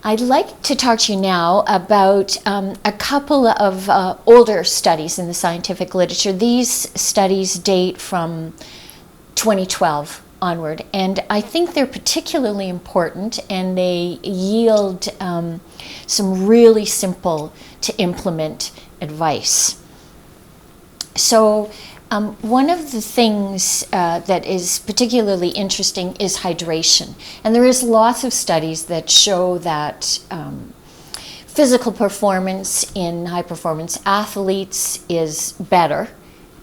I'd like to talk to you now about a couple of older studies in the scientific literature. These studies date from 2012 onward, and I think they're particularly important, and they yield some really simple to implement advice. So one of the things that is particularly interesting is hydration. And there is lots of studies that show that physical performance in high-performance athletes is better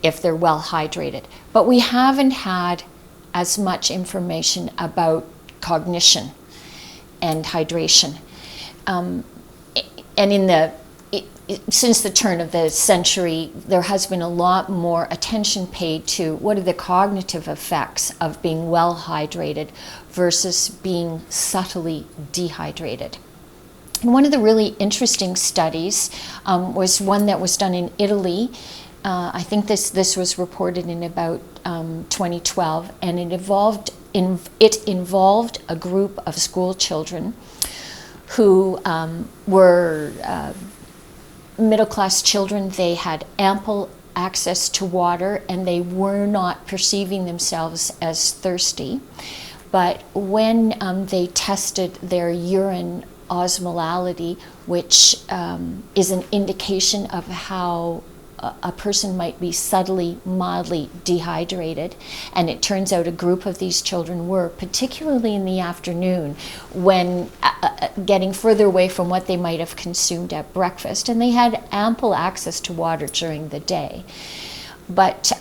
if they're well hydrated. But we haven't had as much information about cognition and hydration. And since the turn of the century, there has been a lot more attention paid to what are the cognitive effects of being well hydrated versus being subtly dehydrated. And one of the really interesting studies was one that was done in Italy. I think this was reported in about 2012, and it involved a group of school children who were middle-class children. They had ample access to water, and they were not perceiving themselves as thirsty. But when they tested their urine osmolality, which is an indication of how a person might be subtly, mildly dehydrated, and it turns out a group of these children were, particularly in the afternoon, when getting further away from what they might have consumed at breakfast, and they had ample access to water during the day. But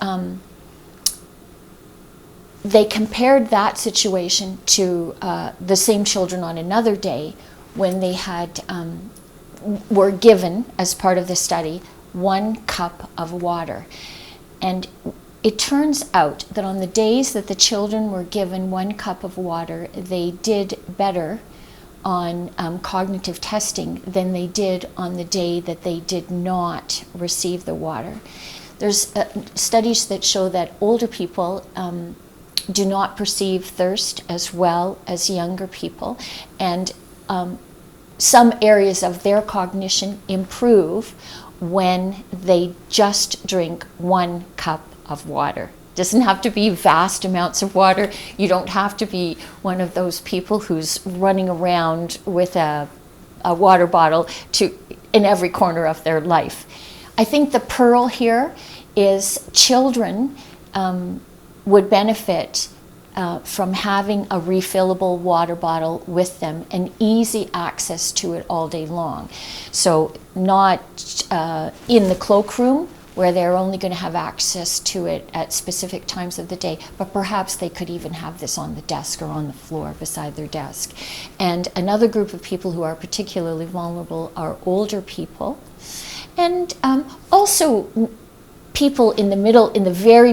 they compared that situation to the same children on another day when they had were given, as part of the study, 1 cup of water. And it turns out that on the days that the children were given 1 cup of water, they did better on cognitive testing than they did on the day that they did not receive the water. There's studies that show that older people do not perceive thirst as well as younger people, and some areas of their cognition improve when they just drink 1 cup of water. It doesn't have to be vast amounts of water. You don't have to be one of those people who's running around with a water bottle in every corner of their life. I think the pearl here is children would benefit from having a refillable water bottle with them and easy access to it all day long. So not in the cloakroom, where they're only going to have access to it at specific times of the day, but perhaps they could even have this on the desk or on the floor beside their desk. And another group of people who are particularly vulnerable are older people, and also people in the very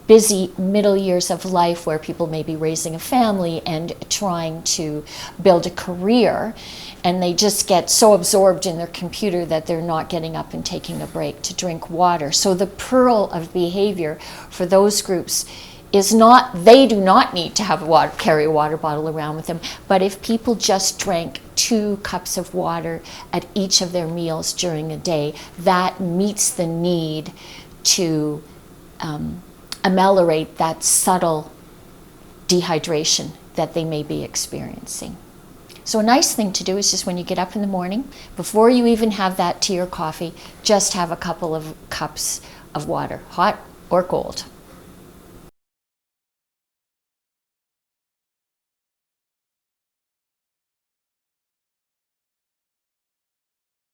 busy middle years of life, where people may be raising a family and trying to build a career, and they just get so absorbed in their computer that they're not getting up and taking a break to drink water. So the pearl of behavior for those groups is they do not need to carry a water bottle around with them, but if people just drank 2 cups of water at each of their meals during a day, that meets the need to ameliorate that subtle dehydration that they may be experiencing. So a nice thing to do is just when you get up in the morning, before you even have that tea or coffee, just have a couple of cups of water, hot or cold.